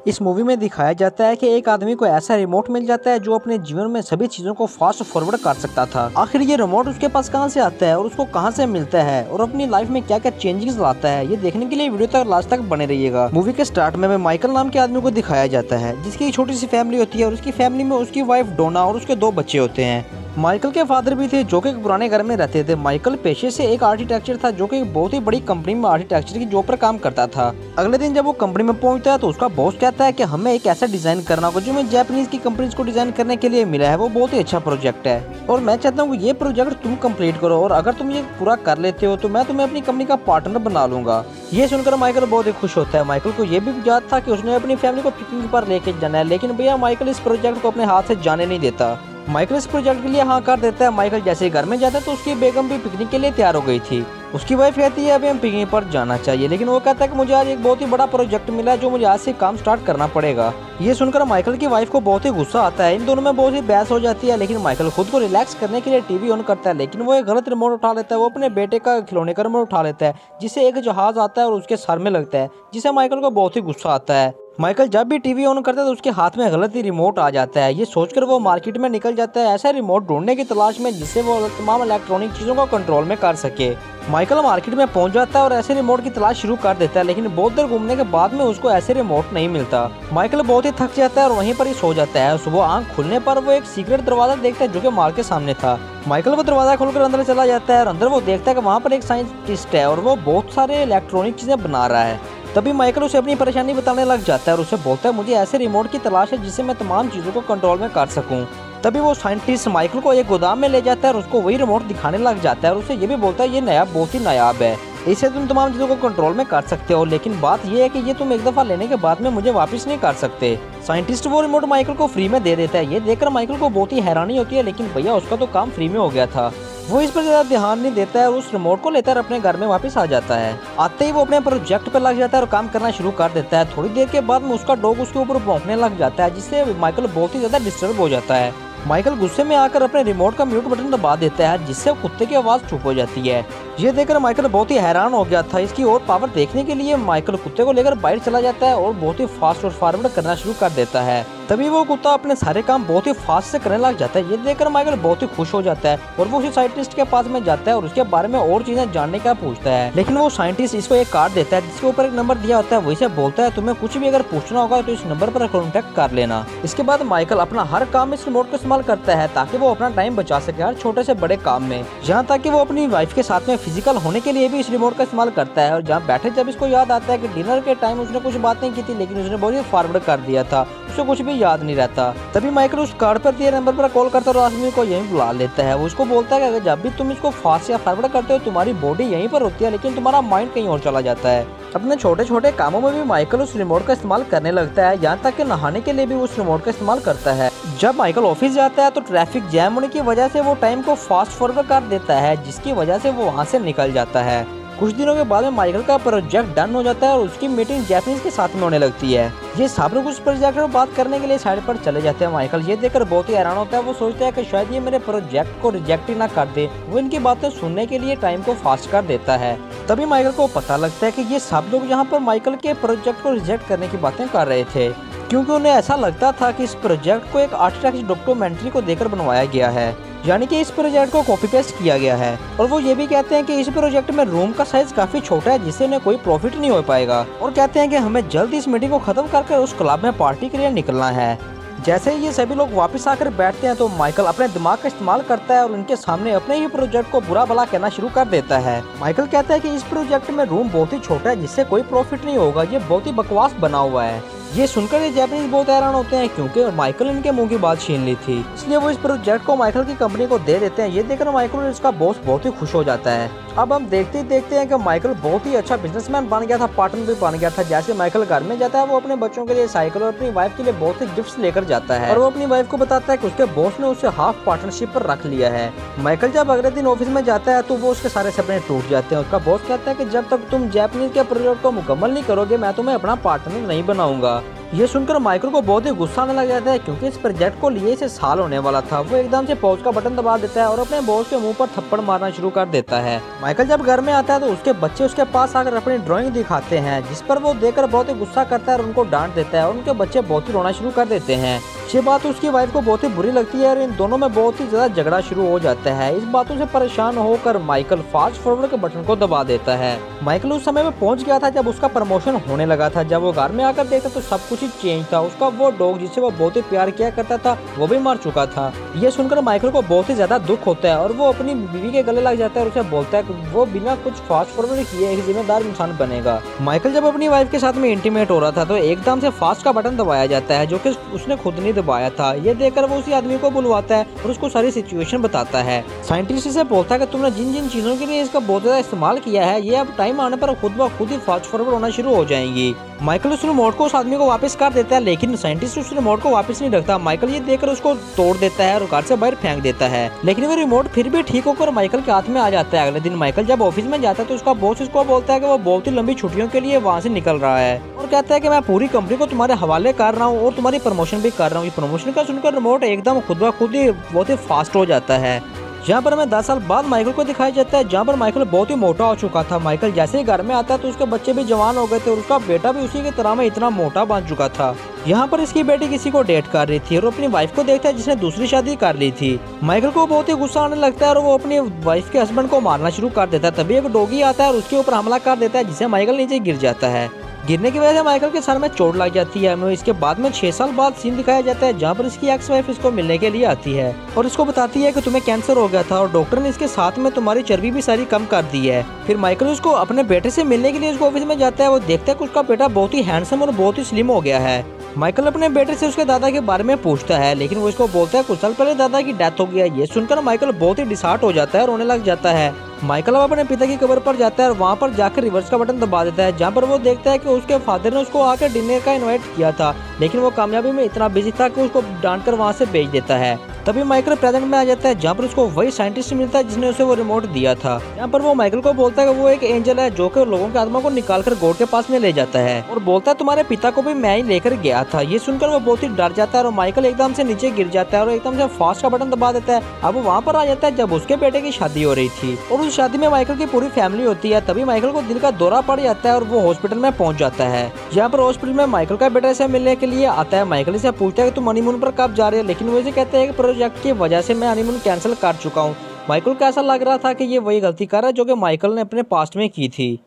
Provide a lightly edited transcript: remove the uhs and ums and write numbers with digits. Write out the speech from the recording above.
इस मूवी में दिखाया जाता है कि एक आदमी को ऐसा रिमोट मिल जाता है जो अपने जीवन में सभी चीजों को फास्ट फॉरवर्ड कर सकता था। आखिर ये रिमोट उसके पास कहां से आता है और उसको कहां से मिलता है और अपनी लाइफ में क्या क्या चेंजेस लाता है, ये देखने के लिए वीडियो तक लास्ट तक बने रहिएगा। मूवी के स्टार्ट में माइकल नाम के आदमी को दिखाया जाता है जिसकी एक छोटी सी फैमिली होती है और उसकी फैमिली में उसकी वाइफ डोना और उसके 2 बच्चे होते हैं। माइकल के फादर भी थे जो कि एक पुराने घर में रहते थे। माइकल पेशे से एक आर्किटेक्चर था जो कि एक बहुत ही बड़ी कंपनी में आर्किटेक्चर की जॉब पर काम करता था। अगले दिन जब वो कंपनी में पहुंचता है तो उसका बॉस कहता है कि हमें एक ऐसा डिजाइन करना होगा जो मैं जापानीज की कंपनीज को डिजाइन करने के लिए मिला है, वो बहुत ही अच्छा प्रोजेक्ट है और मैं चाहता हूँ कि ये प्रोजेक्ट तुम कंप्लीट करो और अगर तुम ये पूरा कर लेते हो तो मैं तुम्हें अपनी कंपनी का पार्टनर बना लूंगा। ये सुनकर माइकल बहुत ही खुश होता है। माइकल को ये भी याद था कि उसने अपनी फैमिली को पिकनिक पर लेके जाना है, लेकिन भैया माइकल इस प्रोजेक्ट को अपने हाथ से जाने नहीं देता। माइकल इस प्रोजेक्ट के लिए हाँ कर देता है। माइकल जैसे ही घर में जाता है तो उसकी बेगम भी पिकनिक के लिए तैयार हो गई थी। उसकी वाइफ कहती है अभी हम पिकनिक पर जाना चाहिए, लेकिन वो कहता है कि मुझे आज एक बहुत ही बड़ा प्रोजेक्ट मिला है जो मुझे आज से काम स्टार्ट करना पड़ेगा। ये सुनकर माइकल की वाइफ को बहुत ही गुस्सा आता है। इन दोनों में बहुत ही बहस हो जाती है, लेकिन माइकल खुद को रिलैक्स करने के लिए टीवी ऑन करता है, लेकिन वो एक गलत रिमोट उठा लेता है। वो अपने बेटे का खिलौने का रिमोट उठा लेता है जिससे एक जहाज आता है और उसके सर में लगता है, जिससे माइकल को बहुत ही गुस्सा आता है। माइकल जब भी टीवी ऑन करता है तो उसके हाथ में गलत ही रिमोट आ जाता है। ये सोचकर वो मार्केट में निकल जाता है ऐसा रिमोट ढूंढने की तलाश में जिससे वो तमाम इलेक्ट्रॉनिक चीजों को कंट्रोल में कर सके। माइकल मार्केट में पहुंच जाता है और ऐसे रिमोट की तलाश शुरू कर देता है, लेकिन बहुत देर घूमने के बाद में उसको ऐसे रिमोट नहीं मिलता। माइकल बहुत ही थक जाता है और वहीं पर ही सो जाता है। सुबह आंख खुलने पर वो एक सीक्रेट दरवाजा देखता है जो कि मार्ग के सामने था। माइकल वो दरवाजा खोलकर अंदर चला जाता है और अंदर वो देखता है कि वहाँ पर एक साइंटिस्ट है और वो बहुत सारे इलेक्ट्रॉनिक चीजें बना रहा है। तभी माइकल उसे अपनी परेशानी बताने लग जाता है और उसे बोलता है मुझे ऐसे रिमोट की तलाश है जिससे मैं तमाम चीज़ों को कंट्रोल में कर सकूं। तभी वो साइंटिस्ट माइकल को एक गोदाम में ले जाता है और उसको वही रिमोट दिखाने लग जाता है और उसे ये भी बोलता है ये नया बहुत ही नायाब है, इससे तुम तमाम चीज़ों को कंट्रोल में कर सकते हो, लेकिन बात यह है कि ये तुम एक दफ़ा लेने के बाद में मुझे वापस नहीं कर सकते। साइंटिस्ट वो रिमोट माइकल को फ्री में दे देता है। ये देखकर माइकल को बहुत ही हैरानी होती है, लेकिन भैया उसका तो काम फ्री में हो गया था। वो इस पर ज्यादा ध्यान नहीं देता है और उस रिमोट को लेकर अपने घर में वापस आ जाता है। आते ही वो अपने प्रोजेक्ट पर लग जाता है और काम करना शुरू कर देता है। थोड़ी देर के बाद में उसका डॉग उसके ऊपर भौंकने लग जाता है जिससे माइकल बहुत ही ज्यादा डिस्टर्ब हो जाता है। माइकल गुस्से में आकर अपने रिमोट का म्यूट बटन दबा देता है जिससे कुत्ते की आवाज चुप हो जाती है। ये देखकर माइकल बहुत ही हैरान हो गया था। इसकी और पावर देखने के लिए माइकल कुत्ते को लेकर बाहर चला जाता है और बहुत ही फास्ट और फॉरवर्ड करना शुरू कर देता है। तभी वो कुत्ता अपने सारे काम बहुत ही फास्ट से करने लग जाता है। ये देखकर माइकल बहुत ही खुश हो जाता है और वो उसी साइंटिस्ट के पास में जाता है और उसके बारे में और चीजें जानने का पूछता है, लेकिन वो साइंटिस्ट इसको एक कार्ड देता है जिसके ऊपर एक नंबर दिया होता है। वही से बोलता है तुम्हें कुछ भी अगर पूछना होगा तो इस नंबर पर कॉन्टेक्ट कर लेना। इसके बाद माइकल अपना हर काम में इस रिमोट को इस्तेमाल करता है ताकि वो अपना टाइम बचा सके हर छोटे से बड़े काम में। यहाँ तक कि वो अपनी वाइफ के साथ में फिजिकल होने के लिए भी इस रिमोट का इस्तेमाल करता है। और जहाँ बैठे जब इसको याद आता है कि डिनर के टाइम उसने कुछ बात नहीं की थी, लेकिन उसने बहुत ही फॉरवर्ड कर दिया था, उसको कुछ भी याद नहीं रहता। तभी माइकल उस कार्ड पर दिए नंबर पर कॉल करता है और आदमी को यहीं बुला लेता है। वो उसको बोलता है कि अगर जब भी तुम इसको फास्ट या फॉरवर्ड करते हो तुम्हारी बॉडी यहीं पर होती है, लेकिन तुम्हारा माइंड कहीं और चला जाता है। अपने छोटे छोटे कामों में भी माइकल उस रिमोट का इस्तेमाल करने लगता है, यहाँ तक कि नहाने के लिए भी उस रिमोट का इस्तेमाल करता है। जब माइकल ऑफिस जाता है तो ट्रैफिक जैम होने की वजह से वो टाइम को फास्ट फॉरवर्ड कर देता है, जिसकी वजह से वो वहाँ से निकल जाता है। कुछ दिनों के बाद में माइकल का प्रोजेक्ट डन हो जाता है और उसकी मीटिंग जापानीज के साथ में होने लगती है। ये सब लोग उस प्रोजेक्ट पर बात करने के लिए साइड पर चले जाते हैं। माइकल ये देखकर बहुत ही हैरान होता है। वो सोचता है कि शायद ये मेरे प्रोजेक्ट को रिजेक्ट ही ना कर दे। वो इनकी बातें सुनने के लिए टाइम को फास्ट कर देता है। तभी माइकल को पता लगता है कि ये सब लोग यहाँ पर माइकल के प्रोजेक्ट को रिजेक्ट करने की बातें कर रहे थे, क्योंकि उन्हें ऐसा लगता था कि इस प्रोजेक्ट को एक आर्टिफैक्ट डॉक्यूमेंट्री को देकर बनवाया गया है, यानी कि इस प्रोजेक्ट को कॉपी पेस्ट किया गया है। और वो ये भी कहते हैं कि इस प्रोजेक्ट में रूम का साइज काफी छोटा है जिससे उन्हें कोई प्रॉफिट नहीं हो पाएगा, और कहते हैं कि हमें जल्द इस मीटिंग को खत्म करके उस क्लब में पार्टी के लिए निकलना है। जैसे ही ये सभी लोग वापस आकर बैठते हैं तो माइकल अपने दिमाग का इस्तेमाल करता है और उनके सामने अपने ही प्रोजेक्ट को बुरा भला कहना शुरू कर देता है। माइकल कहता है कि इस प्रोजेक्ट में रूम बहुत ही छोटा है जिससे कोई प्रॉफिट नहीं होगा, ये बहुत ही बकवास बना हुआ है। ये सुनकर ये जापानीज बहुत हैरान होते हैं क्योंकि माइकल इनके मुंह की बात छीन ली थी, इसलिए वो इस प्रोजेक्ट को माइकल की कंपनी को दे देते हैं। ये देखकर माइकल और इसका बॉस बहुत ही खुश हो जाता है। अब हम देखते ही देखते हैं कि माइकल बहुत ही अच्छा बिजनेसमैन बन गया था, पार्टनर भी बन गया था। जैसे माइकल घर में जाता है वो अपने बच्चों के लिए साइकिल और अपनी वाइफ के लिए बहुत से गिफ्ट्स लेकर जाता है और वो अपनी वाइफ को बताता है कि उसके बॉस ने उसे हाफ पार्टनरशिप पर रख लिया है। माइकल जब अगले दिन ऑफिस में जाता है तो वो उसके सारे सपने टूट जाते हैं। उसका बॉस कहता है कि जब तक तुम जापानीज के प्रोजेक्ट को मुकम्मल नहीं करोगे मैं तुम्हें अपना पार्टनर नहीं बनाऊंगा। ये सुनकर माइकल को बहुत ही गुस्सा आने लग जाता है, क्योंकि इस प्रोजेक्ट को लिए इसे साल होने वाला था। वो एकदम से पॉज का बटन दबा देता है और अपने बॉस के मुंह पर थप्पड़ मारना शुरू कर देता है। माइकल जब घर में आता है तो उसके बच्चे उसके पास आकर अपनी ड्राइंग दिखाते हैं, जिस पर वो देखकर बहुत ही गुस्सा करता है और उनको डांट देता है और उनके बच्चे बहुत ही रोना शुरू कर देते हैं। ये बात उसकी वाइफ को बहुत ही बुरी लगती है और इन दोनों में बहुत ही ज्यादा झगड़ा शुरू हो जाता है। इस बातों से परेशान होकर माइकल फास्ट फॉरवर्ड के बटन को दबा देता है। माइकल उस समय में पहुंच गया था जब उसका प्रमोशन होने लगा था। जब वो घर में आकर देखता तो सब कुछ ही चेंज था। उसका वो डॉग जिसे वो बहुत ही प्यार किया करता था वो भी मर चुका था। ये सुनकर माइकल को बहुत ही ज्यादा दुख होता है और वो अपनी बीवी के गले लग जाता है और उसे बोलता है कि वो बिना कुछ फास्ट फॉरवर्ड किए एक जिम्मेदार इंसान बनेगा। माइकल जब अपनी वाइफ के साथ में इंटीमेट हो रहा था तो एकदम से फास्ट का बटन दबाया जाता है, जो कि उसने खुद नहीं दबाया था। ये देखकर वो उसी आदमी को बुलवाता है और उसको सारी सिचुएशन बताता है। साइंटिस्ट से बोलता है कि तुमने जिन जिन चीजों के लिए इसका बहुत ज्यादा इस्तेमाल किया है, ये अब टाइम आने पर खुद ब खुद ही फास्ट फॉरवर्ड होना शुरू हो जाएंगी। माइकल उस रिमोट को उस आदमी को वापस कर देता है, लेकिन साइंटिस्ट उस रिमोट को वापस नहीं रखता। माइकल ये देखकर उसको तोड़ देता है और घर से बाहर फेंक देता है, लेकिन वो रिमोट फिर भी ठीक होकर माइकल के हाथ में आ जाता है। अगले दिन माइकल जब ऑफिस में जाता है तो उसका बॉस उसको बोलता है कि वो बहुत ही लंबी छुट्टियों के लिए वहाँ से निकल रहा है और कहता है कि मैं पूरी कंपनी को तुम्हारे हवाले कर रहा हूँ और तुम्हारी प्रमोशन भी कर रहा हूँ। प्रमोशन का सुनकर रिमोट एकदम खुद ब खुद ही बहुत ही फास्ट हो जाता है। जहाँ पर हमें 10 साल बाद माइकल को दिखाया जाता है, जहाँ पर माइकल बहुत ही मोटा हो चुका था। माइकल जैसे ही घर में आता है तो उसके बच्चे भी जवान हो गए थे और उसका बेटा भी उसी की तरह में इतना मोटा बन चुका था। यहाँ पर इसकी बेटी किसी को डेट कर रही थी और अपनी वाइफ को देखता है जिसने दूसरी शादी कर ली थी। माइकल को बहुत ही गुस्सा आने लगता है और वो अपनी वाइफ के हस्बैंड को मारना शुरू कर देता है। तभी एक डॉगी आता है और उसके ऊपर हमला कर देता है, जिससे माइकल नीचे गिर जाता है। गिरने की वजह से माइकल के सर में चोट लग जाती है। इसके बाद में 6 साल बाद सीन दिखाया जाता है, जहाँ पर इसकी एक्स वाइफ इसको मिलने के लिए आती है और इसको बताती है कि तुम्हें कैंसर हो गया था और डॉक्टर ने इसके साथ में तुम्हारी चर्बी भी सारी कम कर दी है। फिर माइकल उसको अपने बेटे से मिलने के लिए उसको ऑफिस में जाता है। वो देखता है कि उसका बेटा बहुत ही हैंडसम और बहुत ही स्लिम हो गया है। माइकल अपने बेटे से उसके दादा के बारे में पूछता है, लेकिन वो इसको बोलता है कुछ साल पहले दादा की डेथ हो गया। ये सुनकर माइकल बहुत ही डिसहार्ट हो जाता है और रोने लग जाता है। माइकल अब अपने पिता की कब्र पर जाता है और वहाँ पर जाकर रिवर्स का बटन दबा देता है, जहाँ पर वो देखता है कि उसके फादर ने उसको आकर डिनर का इनवाइट किया था, लेकिन वो कामयाबी में इतना बिजी था कि उसको डांट कर वहाँ से भेज देता है। तभी माइकल प्रेजेंट में आ जाता है, जहाँ पर उसको वही साइंटिस्ट मिलता है जिसने उसे वो रिमोट दिया था। यहाँ पर वो माइकल को बोलता है कि वो एक एंजल है जो कि लोगों की आत्मा को निकाल कर गॉड के पास में ले जाता है और बोलता है तुम्हारे पिता को भी मैं ही लेकर गया था। ये सुनकर वो बहुत ही डर जाता है और माइकल एकदम से नीचे गिर जाता है और एकदम से फास्ट का बटन दबा देता है। अब वो वहाँ पर आ जाता है जब उसके बेटे की शादी हो रही थी और उस शादी में माइकल की पूरी फैमिली होती है। तभी माइकल को दिल का दौरा पड़ जाता है और वो हॉस्पिटल में पहुंच जाता है। यहाँ पर हॉस्पिटल में माइकल का बेटा से मिलने के लिए आता है। माइकल से पूछता है कि तुम हनीमून पर कब जा रहे हो, लेकिन वो इसे कहते हैं कि प्रोजेक्ट की वजह से मैं हनीमून कैंसिल कर चुका हूँ। माइकल को ऐसा लग रहा था कि ये वही गलती कर रहा है जो कि माइकल ने अपने पास्ट में की थी।